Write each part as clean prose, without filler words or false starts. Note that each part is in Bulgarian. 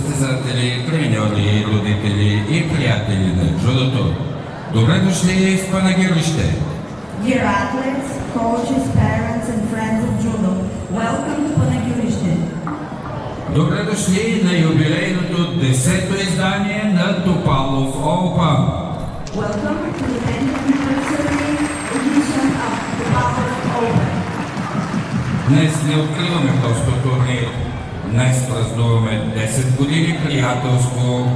състезатели, треньори, родители и приятели на джудото. Добре дошли в Панагюрище! Dear athletes, coaches, parents and friends of judo, welcome to Panagyurište. Добре дошли на юбилейното 10-то издание на Топалов Open. Welcome to the 10th anniversary edition of Topalov Open. Днес не откриваме просто турнир. Днес празнуваме 10 години приятелство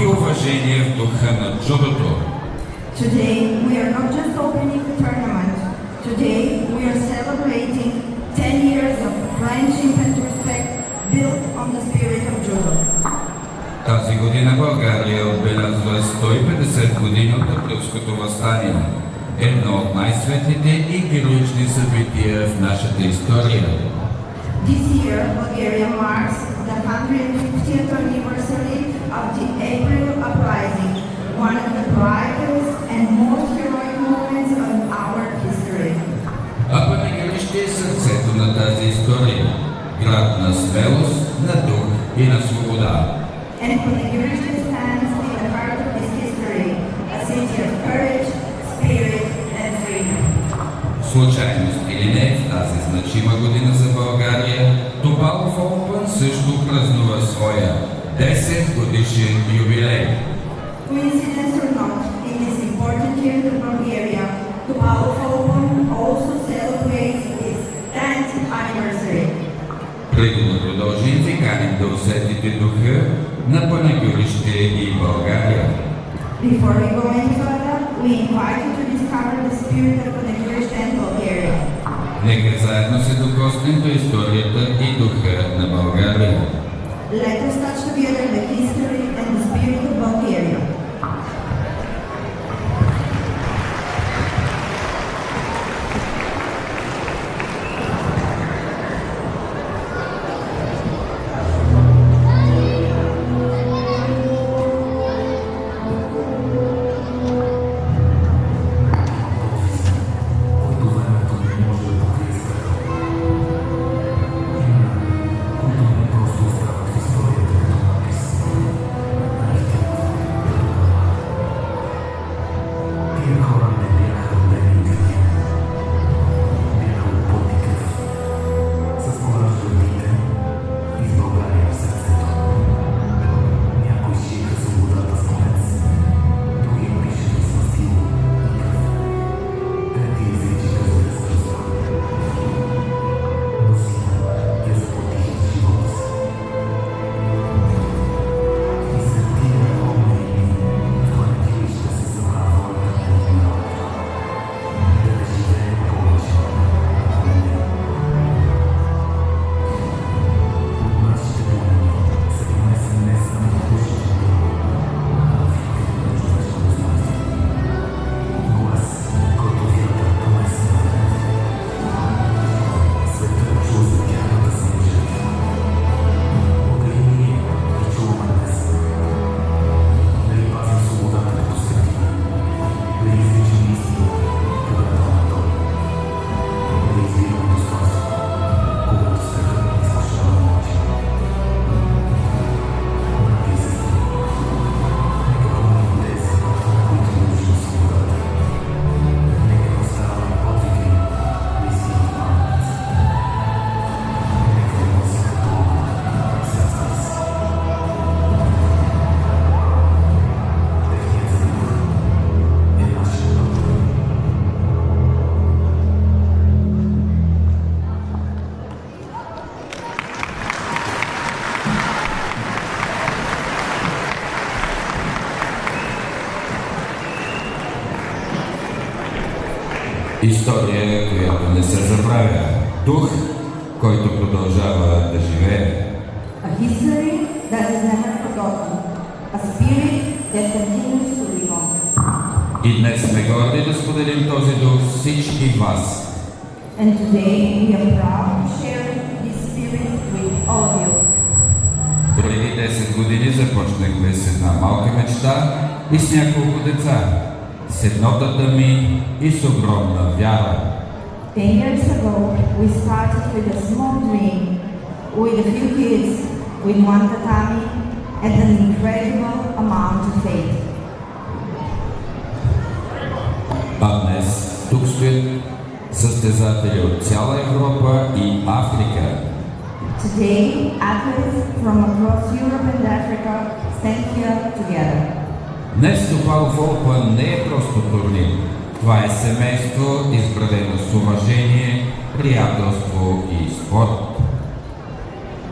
и уважение в духа на джудото. Today we are not just opening the tournament. Today we are celebrating 10 years of friendship and respect built on the spirit of judo. Тази година България отбелязва 150 години от Априлското въстание. Едно от най-светлите и героични събития в нашата история. This year, Bulgaria marks the 150th anniversary of the April Uprising, one of the brightest and most heroic moments of our history. А Панагюрище е сърцето на тази история. Град на смелост, на дух и на свобода. And Panagyurište stands in the heart of this history, a city of courage, spirit and freedom. Случайност или не, в тази значима година за България, Топалов Open също празнува своя 10 годишен юбилей. Coincidence or not, in this important year in Bulgaria, Topalov Open also celebrates its 10th anniversary. Преди да продължим, ви каним да усетите духа на Панагюрище и България. Before we go any further, we invite you to discover the spirit of Panagyurište and Bulgaria. Нека заедно се докоснем до историята и духа на България. Let us touch together the history and the spirit of Bulgaria. История, която не се забравя. Дух, който продължава да живее. A history that is never forgotten. A spirit that continues to live on. И днес сме горди да споделим този дух с всички вас. And today we are proud to share this spirit with all of you. Преди 10 години започнахме с една малка мечта и с няколко деца. С еднотата ми и с огромна вяра. 10 years ago, we started with a small dream, with a few kids, with one tatami, a and an incredible amount of faith. А днес тук стоят състезатели от цяла Европа и Африка. Today, athletes from across Europe and Africa stand here together. Днес Topalov Open не е просто турнир. Това е семейство, изградено с уважение, приятелство и спорт.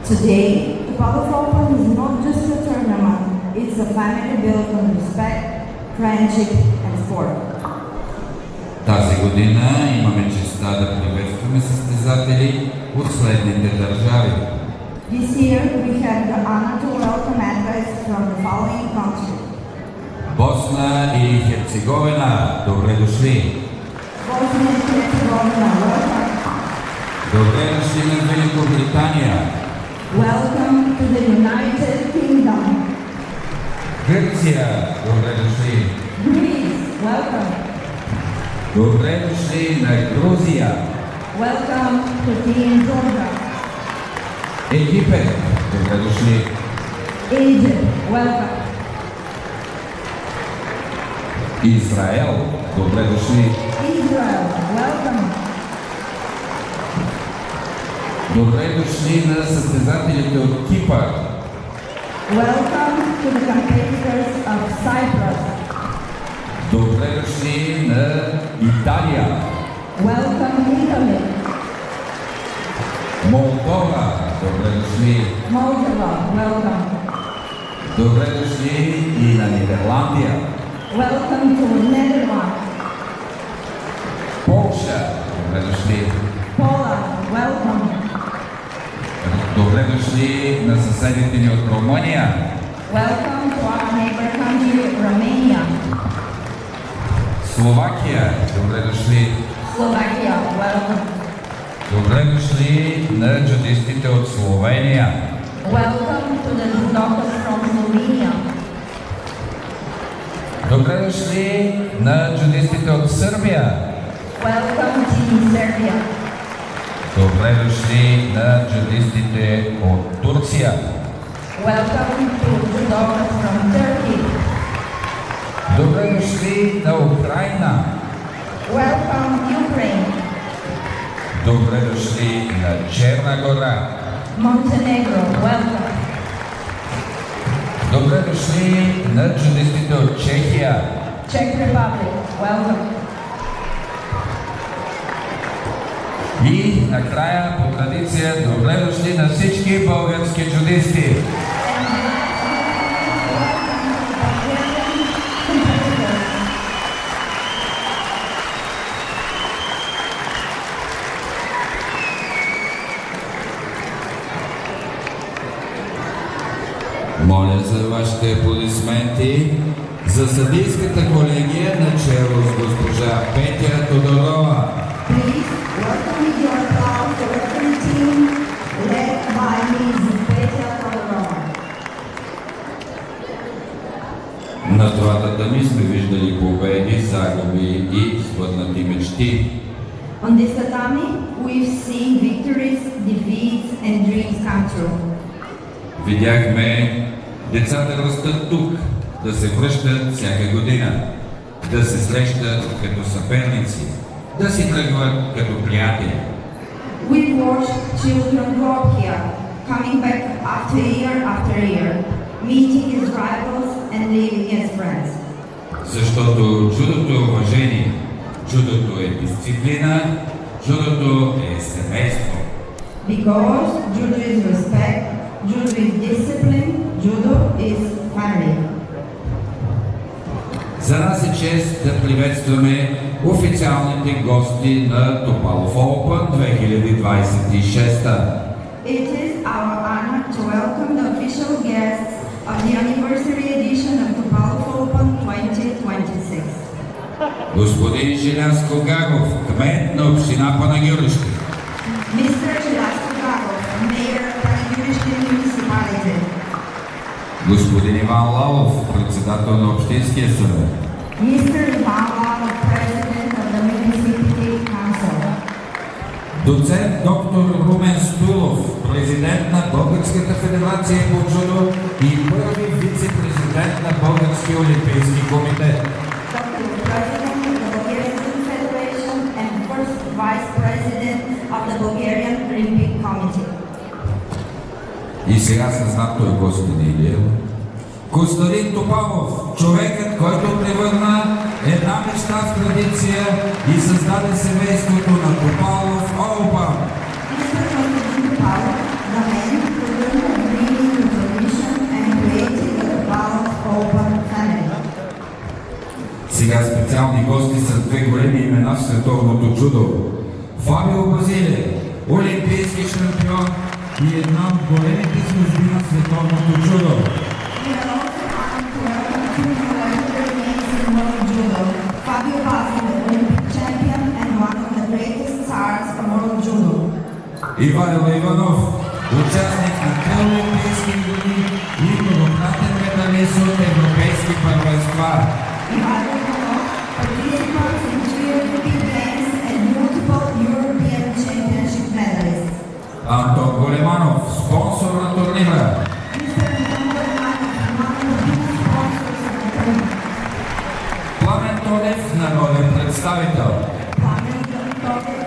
Today, the Topalov Open is not just a tournament, it's a family built on respect, friendship and sport. Тази година имаме честта да приветстваме състезатели от следните държави. This year, we have the honor to welcome athletes from the following countries: Босна и Херцеговина, добре дошли! Bosnia and Herzegovina, welcome. Добре дошли на Великобритания! Welcome to the United Kingdom. Гърция, добре дошли! Greece, welcome. Добре дошли на Грузия! Welcome to Team Georgia. Египет, добре дошли! Egypt, welcome. Израел, добре дошли! Israel, welcome. Добре дошли на състезателите от Кипър! Welcome to the competitors of Cyprus. Добре дошли на Италия! Welcome Italy. Молдова, добре дошли! Moldova, welcome. Добре дошли и на Нидерландия! Welcome to Netherlands. Полша, добре дошли! Poland, welcome. Добре дошли на съседите ни от Румъния! Welcome to our neighbor country, Romania. Словакия, добре дошли! Slovakia, welcome. Добре дошли на джудистите от Словения! Welcome to the judokas from Slovenia. Добре дошли на джудистите от Сърбия! Welcome Team Serbia. Добре дошли на джудистите от Турция! Welcome to judokas from Turkey. Добре дошли на Украйна! Welcome Ukraine. Добре дошли на Черна гора! Montenegro, welcome. Добре дошли на джудистите от Чехия! Czech Republic, welcome. И накрая, по традиция, добре дошли на всички български джудисти! Моля за вашите аплодисменти за съдийската колегия начело с госпожа Петя Тодорова. Please welcome with your applause the referee team led by Ms. Petya Todorova. На двата дами сме виждали победи, загуби и сбъднати мечти. On this tatami, we've seen victories, defeats, and dreams come true. Видяхме децата растат тук, да се връщат всяка година, да се срещат като съперници, да си тръгват като приятели. We've watched children grow up here, coming back after year, meeting as rivals and living as friends. Защото джудото е уважение, джудото е дисциплина, джудото е семейство. Because judo is respect, judo is discipline, judo is family. За нас е чест да приветстваме официалните гости на Topalov Open 2026. It is our honor to welcome the official guests of the anniversary edition of Topalov Open 2026. Господин Желязко Гагов, кмет на община Панагюрище. Mr. Желязко Гагов, Mayor of Panagurishte Municipality. Господин Иван Лалов, председател на Общинския съвет. Mr. Ivan Lalov, President of the Municipality Council. Доцент доктор Румен Стулов, президент на Българската федерация по джудо и първи на Българския олимпийски комитет. Dr. President of the Bulgarian Federation and first Vice President of the Bulgarian Olympic Committee. И сега с знак той Костин Илиев. Костадин Топалов, човекът, който превърна една мечта в традиция и създаде семейството на Топалов Олба. Mr. Konstantin Topalov, the man who learned to bring into tradition and created the Topalov-Olba family. Сега специални гости са две големи имена в световното джудо. Фабио Базиле, олимпийски шампион и една от големите звезди на световното джудо. We are also honored to welcome two legendary names in world judo, Fabio Basile, Olympic champion and one of the greatest stars of world judo. Ивайло Иванов, участник на три олимпийски игри и многократен медалист от европейски първенства. Ivайло Иванов, participants in three Olympic Games and multiple European Championship medalists. Антон Големанов, спонсор на турнира. Mr. Anton Golemanov, one of the biggest sponsors of the tournament. Пламен Тодев, народен представител. Plamen Todek,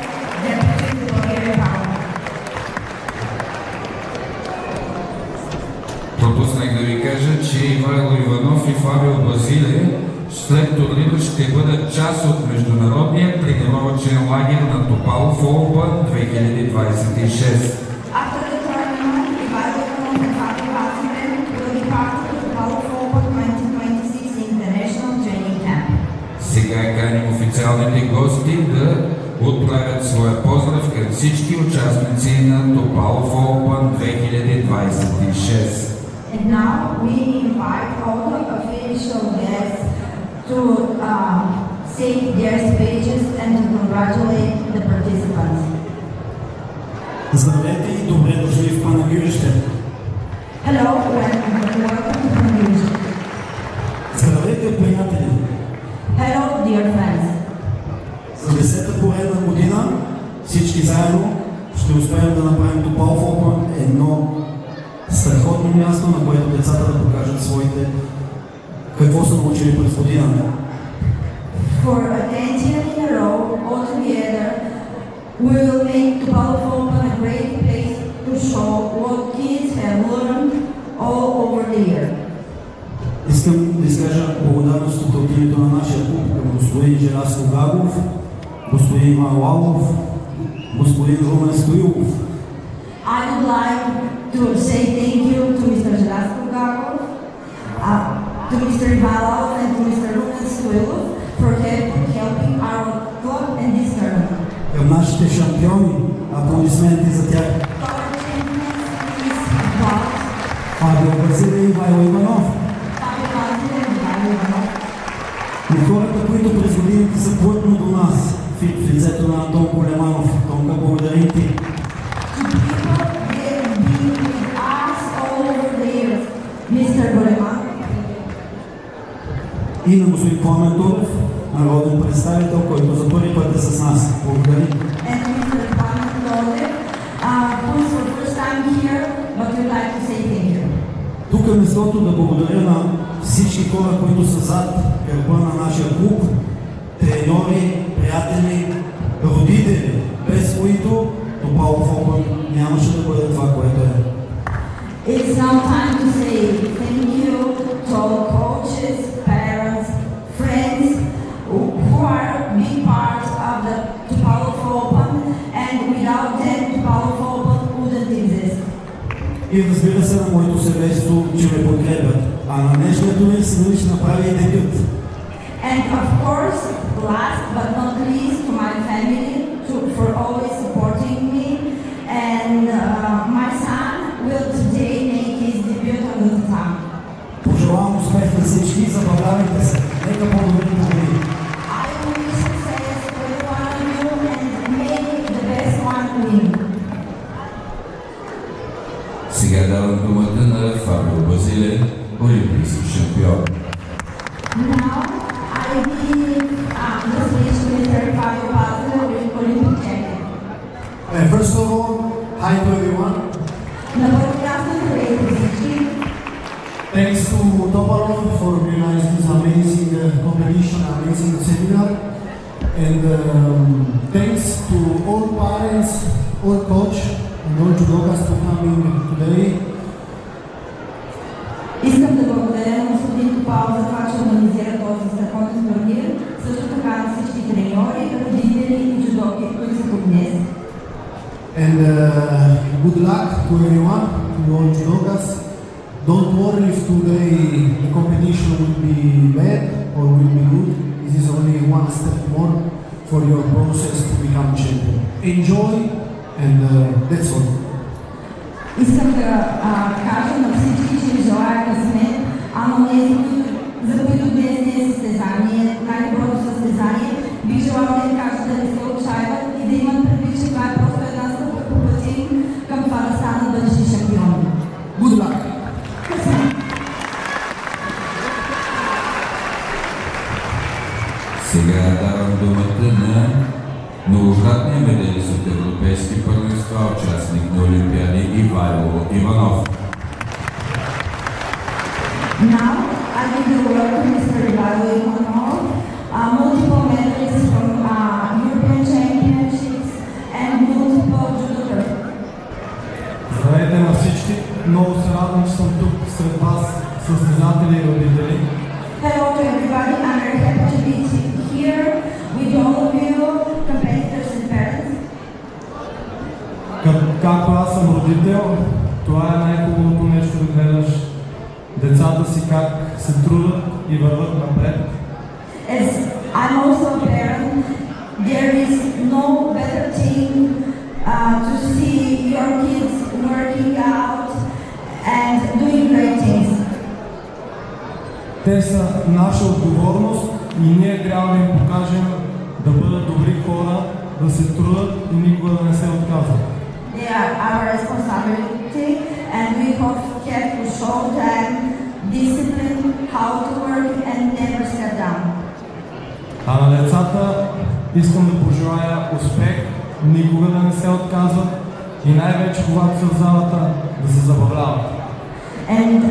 Deputy to Bulgaria Parliament. Пропуснах да ви кажа, че Ивайло Иванов и Фабио Базиле след турнира ще бъдат част от международния тренировъчен лагер на Топалов Олба 2026. After the tournament, Ivайло Иванов and Fabio Basile will be part of the Topalov-Olba 2026 International Training Camp. Сега каним официалните гости да отправят своя поздрав към всички участници на Топалов Олба 2026. And now we invite all the official guests to say their speeches and to congratulate the participants. Здравейте и добре дошли в Панагюрище. Hello, welcome to Panagyurishte. Здравейте, приятели! Hello, dear friends. За 10-та поредна година всички заедно ще успеем да направим Топалов Олба едно страхотно място, на което децата да покажат своите какво са научили през годината. For a 10th year in a row, all together, we will make Topalov-Olba a great place to show what kids have learned all over the year. Искам да изкажа благодарност от името на нашия клуб към господин Желязко Гагов, господин Иван Лалов, господин Румен Стоилов. I would like to say thank you to Mr. Желязко Гагов, to Mr. Ivalov and to Mr. Rumen Stoilov for helping our club in this tournament. Към нашите шампиони, аплодисменти за тях. Our champions, please applaud. Фабио Базиле и Ивайло Иванов. Fabio Basile and Ivайло Иванов. И хората, които през годините са плътно до нас, в лицето на Антон Големанов. Тонка, благодарим ти. To people that have been with us all over the years, Mr. Golemanov, И на господин Пламен Тодев, народен представител, който за първи път е с нас. Благодарим. and Mr. Plamen Todek, who is for the first time here, but we'd like to say thank you. Тук е местото да благодаря на всички хора, които са зад гърба на нашия клуб, треньори, приятели, родители, без които Топалов Олба нямаше да бъде това, което е. It's now time to say thank you to all coaches, parents, friends who are big part of the Topalov-Olba, and without them Topalov-Olba wouldn't exist. И разбира се на моето семейство, че ме подкрепят. А на днешния турнир се ще направи и дебют. And of course, last but not least, to my family for always supporting me. And my son will today make his debut on the tatami. Пожелавам успех на всички и забавлявайте се. Нека по-добри победи. I wish success to every one of you and may the best one win. Сега давам думата на Фабио Базиле, олимпийски шампион. Now I give the speech to Mr. Fabio Basile, Olympic champion. First of all, hi to everyone. На първо място, здравейте всички. Thanks to Topalov for organizing this amazing competition, amazing seminar. And thanks to all parents, all coach, and all judokas for coming today. Искам да благодаря на господин Топалов за това, че организира този страхотен турнир, също така на всички треньори, родители и джудоки, които са тук днес. And good luck to everyone, to all judokas. Don't worry if today the competition will be bad or will be good. This is only one step more for your process to become champion. Enjoy, and that's all. Искам да кажа на всички, че ви желая късмет, а на тези, за които днес не е състезание, най-доброто състезание, бих желала да им кажа да не се отчаиват и да имат предвид, че това е просто една стъпка по пътя към това да станат бъдещи шампиони. Good luck! Сега давам думата на многократния медалист от европейски първенства, участник на Олимпиади Ивайло Иванов. Now, I give the word to Mr. Ivайло Иванов, multiple medalists from European Championships and multiple judokas. Здравейте на всички! Много се радвам, че съм тук сред вас, състезатели и родители. Hello to everybody, I'm very happy to be here with all of you, competitors and parents. Както аз съм родител, това е най-хубавото нещо да гледаш децата си как се трудят и върват напред. As I'm also a parent, there is no better thing to see your kids working out and doing great things. Те са наша отговорност и ние трябва да им покажем да бъдат добри хора, да се трудят и никога да не се отказват. They are our responsibility and we have to show them discipline, how to work and never step down. А на децата искам да пожелая успех, никога да не се отказват и най-вече когато са в залата да се забавляват. And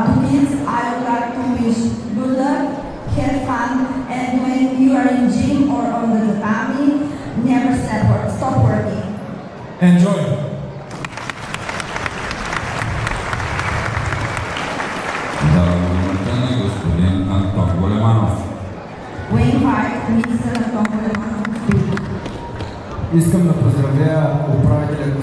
to kids, I would like to wish good luck, have fun, and when you are in gym or on the tatami, never stop working. Enjoy! Давам думата на господин Антон Големанов. We invite Mr. Anton Golemanov to speak. Искам да поздравя управителя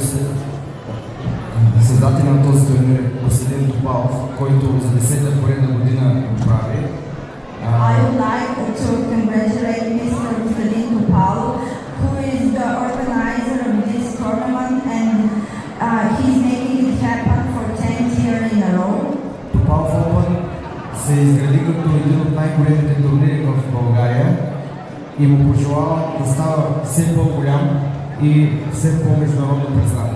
създателя на този турнир Костадин Топалов, който за 10-та поредна година го прави. I would like to congratulate Mr. Kostadin Topalov, who is the organizer of this tournament, and he's making it happen for 10th year in a row. Топалов Open се изгради като един от най-големите турнири в България и му пожелава да става все по-голям и все по-международно признат.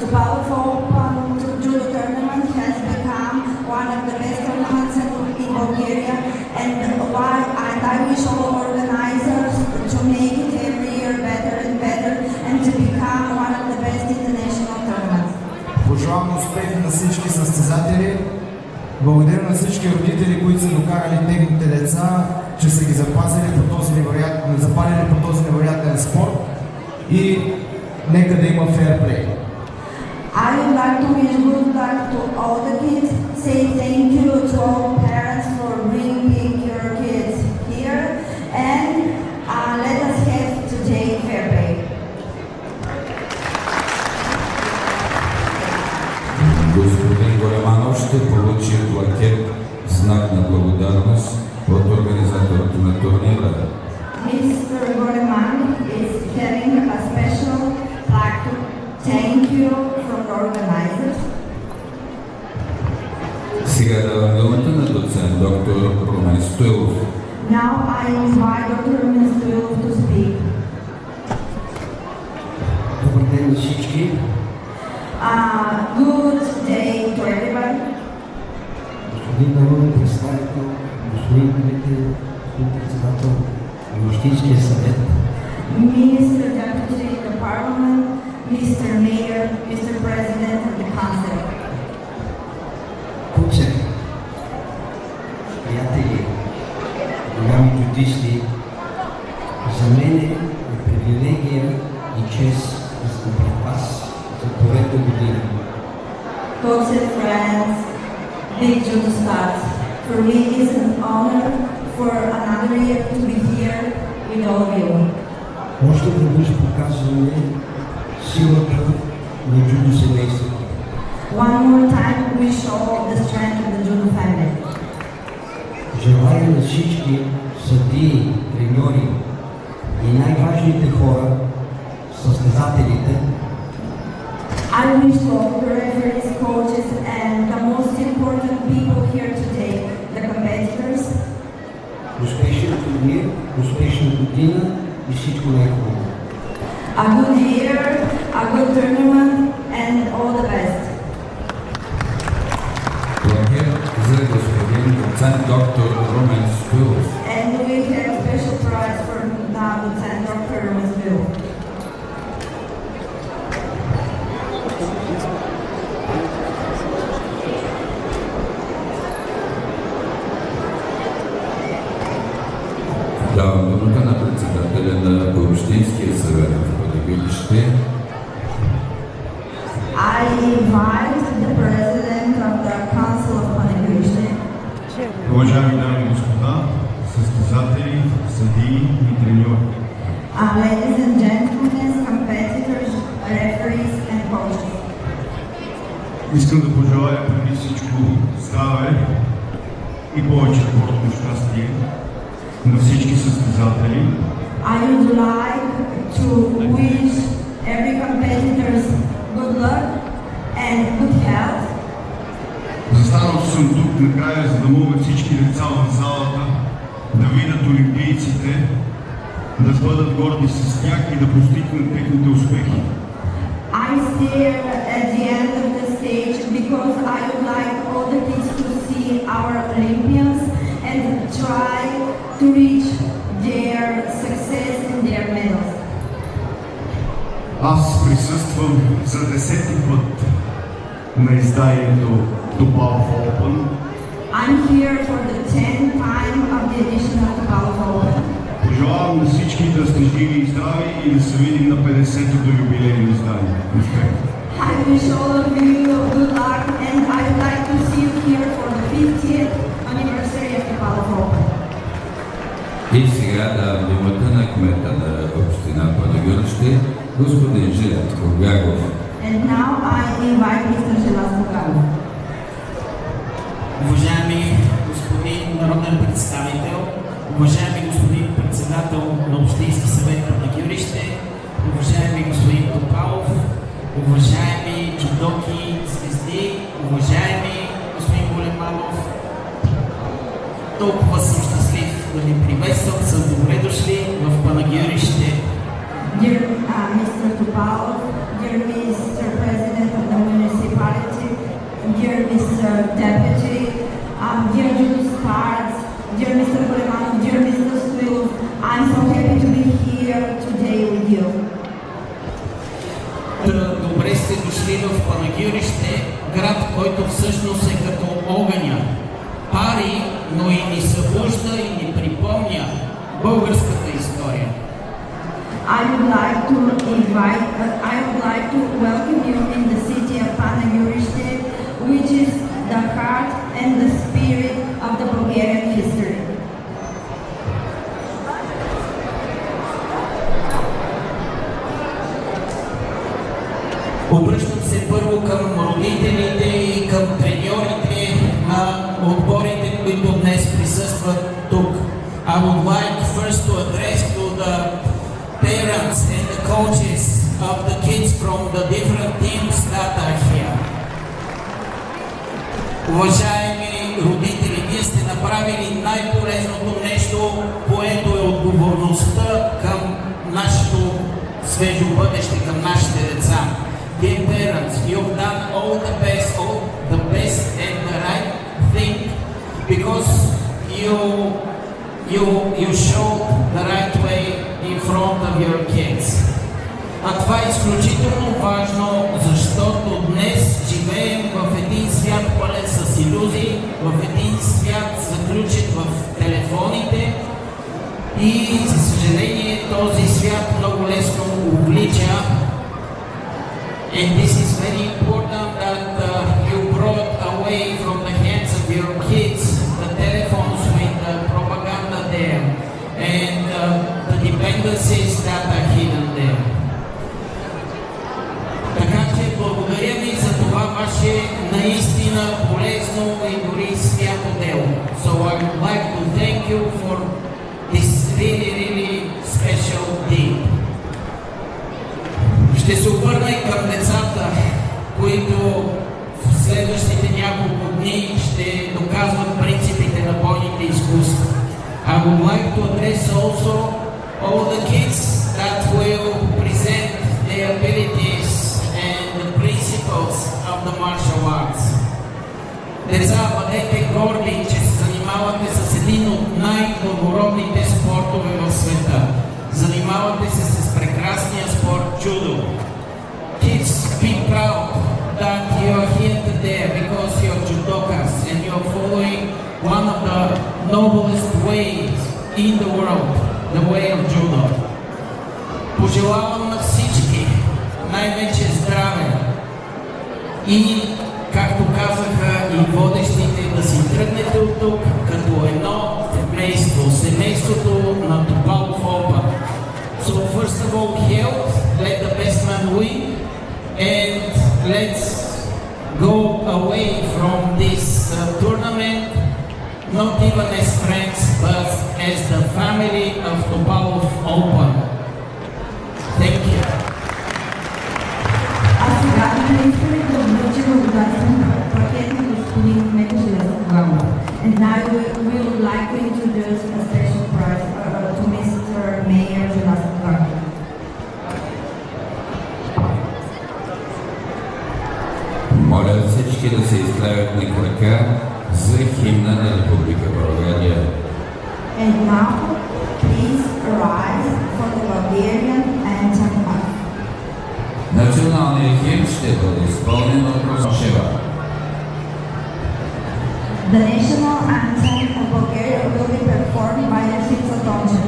Topalov Open Judo Tournament has become one of the best tournaments in Bulgaria, and I wish all organizers to make it every year better and better, and to become one of the best international tournaments. Пожелавам успех на всички състезатели. Благодаря на всички родители, които са докарали техните деца, че са ги запазили по този невероятен спорт и нека да има фейрплей. I would like to wish good luck to all the kids, say thank you to all parents for bringing your kids here, and let us have today fair play. Господин Големанов ще получи плакет знак на благодарност от организаторите на турнира. Mr. Goleman is having a special plaque to thank you from the organizers. Сега давам думата на доцент доктор Румен Стоилов. Now I invite Dr. Rumen Stoilov to speak. Добър ден на всички. Good day to everybody. Господин народен представител, господин председател, господин председател на Общинския съвет, Mr. Deputy of the Parliament, Mr. Mayor, Mr. President of the Council. тук се спортисти, за мен е привилегия и чест да съм пред вас за поредна година. Coach and friends, big judo stars, for me it's an honor for another year to be here with all of you. Още веднъж показваме силата на джудо семейството. One more time we show the strength of the judo family. Желая на всички съдии, треньори и най-важните хора, състезателите, I wish to all the referees, coaches, and the most important people here today, the competitors, успешен турнир, успешна година и всичко най-хубаво. a good year, a good tournament, and all the best. Благодаря за господин доцент доктор Румен Стоилов. And we have special prize for now, Lieutenant Dr. Romesville. Давам думата на председателя на Общинския съвет в Панагюрище. I invite the President of the Council of Panagyuriste, Уважаеми дами и господа, състезатели, съдии и треньори, ladies and gentlemen, competitors, referees and coaches. искам да пожелая преди всичко здраве и повече спортно щастие на всички състезатели, I would like to wish every competitors good luck and good health. Застанал съм тук накрая, за да могат всички деца в залата да видят олимпийците, да бъдат горди с тях и да постигнат техните успехи. I stay at the end of the stage because I would like all the kids to see our Olympians and try to reach their success and their medals. Аз присъствам за 10-ти път на изданието Topalov Open. I'm here for the 10th time of the edition of the Topalov Open. Пожелавам на всички да сте живи и здрави и да се видим на 50-то юбилейно издание. Успех! I wish all of you good luck and I would like to see you here for the 50th anniversary of the Topalov Open. И сега давам думата на кмета на община Панагюрище, господин Желязко Гагов. And now I invite Mr. Желязко Гагов. Уважаеми господин народен представител, уважаеми господин председател на Общински съвет Панагюрище, уважаеми господин Топалов, уважаеми джудоки, звезди, уважаеми господин Големанов, толкова съм щастлив да ви приветствам с добре дошли в Панагюрище. Dear Mr. Topalov, dear Mr. President of the municipality, dear Mr. Deputy, dear judo stars, dear Mr. Golemanov, dear Mr. Stoilov, I'm so happy to be here today with you. Добре сте дошли в Панагюрище, град, който всъщност е като огъня. Пари, но и ни събужда и ни припомня българската история. I would like to welcome you in the city of Panagyuriste, which is the heart and the spirit of the Bulgarian history. Обръщам се първо към родителите и към треньорите на отборите, които днес присъстват тук. I would like first to address to the parents and the coaches of the kids from the different teams that are here. Уважаеми родители, вие сте направили най-полезното нещо, което е отговорността към нашето свежо бъдеще, към нашите деца. Dear parents, you've done all the best and the right thing because you showed the right way in front of your kids. А това е изключително важно, защото днес живеем в един свят пълен с илюзии, в един свят заключен в телефоните И за съжаление този свят много лесно увлича. And this is very important that you brought away from the hands of your kids the telephones with the propaganda there and the dependencies that are hidden there. Така че благодаря ви за това ваше наистина полезно и дори свято дело. So I would like to thank you for this really special deed. Ще се обърна и към децата, които в следващите няколко дни ще доказват принципите на бойните изкуства. I would like to address also all the kids that will present their abilities and the principles of the martial arts. Деца, бъдете горди, че се занимавате с един от най-благородните спортове в света. Занимавате се с прекрасния спорт джудо. Kids, be proud that you are here today because you are judokas and you are following one of the noblest ways in the world, the way of judo. Пожелавам на всички най-вече здраве и, както казаха и водещите, да си тръгнете от тук като едно семейство, семейството на Топалов Open. So first of all, health, let the best man win, and let's go away from this tournament, not even as friends, but as the family of Topalov Open. Thank you. А сега министърът да връчи благодарствен пакет на господин Метко Железов. And now we would like to introduce a special prize to Mr. Mayor Железов. Моля всички да се изправят на крака за химна на Република България. And now, please rise for the Bulgarian anthem. Националният химн ще бъде изпълнен от Русчева. The national anthem of Bulgaria will be performed by Rosita Donchev.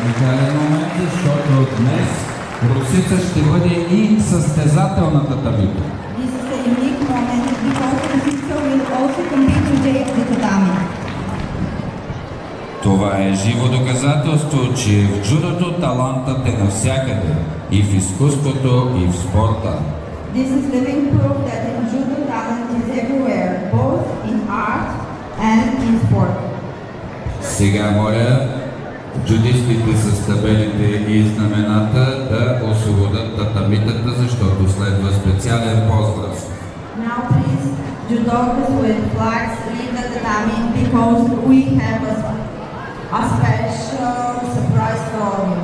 Уникален момент, защото днес Русица ще бъде и състезателната таблица. This is a unique moment because Rosita will also compete today at the tatami. Това е живо доказателство, че в джудото талантът е навсякъде, и в изкуството, и в спорта. This is living proof that in judo talent is everywhere, both in art and in sport. Сега моля джудистите с табелите и знамената да освободят татамитата, защото следва специален поздрав. Now please, judokas with flags leave the tatami because we have a special surprise for you.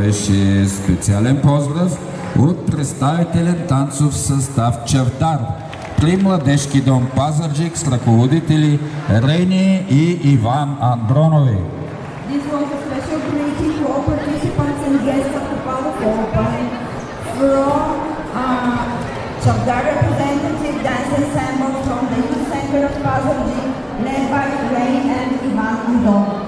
беше специален поздрав от представителен танцов състав Чавдар при Младежки дом Пазарджик с ръководители Рени и Иван Андронови. This was a special greeting to all participants and guests of the Power Open from Chavdar representative dance ensemble from the Youth Center of Pazarджik, led by Ray and Ivan Andon.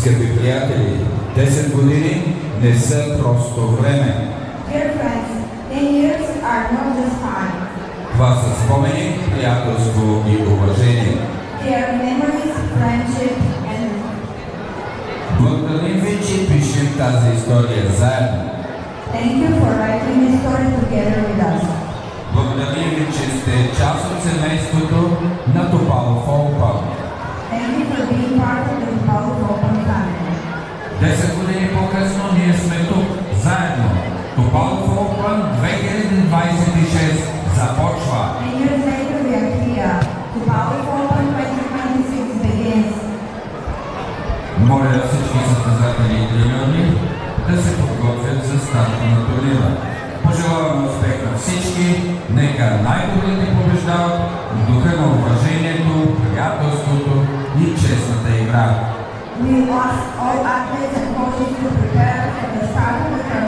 Скъпи приятели, 10 години не са просто време. Dear friends, 10 years are not just time. Това са спомени, приятелство и уважение. They are memories, friendship, and Благодарим ви, че пишем тази история заедно. thank you for writing this story together with us. Благодарим ви, че сте част от семейството на Топалов Open. Thank you for being part of the Power Open family. 10 години по-късно ние сме тук, заедно. Топалов Open 2026 започва. 10 years later, we are here. The Power Open 2026 begins. Моля всички състезатели и треньори да се подготвят за старта на турнира. Пожелаваме успех на всички, нека най-добрите побеждават в духа на уважението, приятелството и честната игра. We ask all athletes and coaches to prepare for the start of the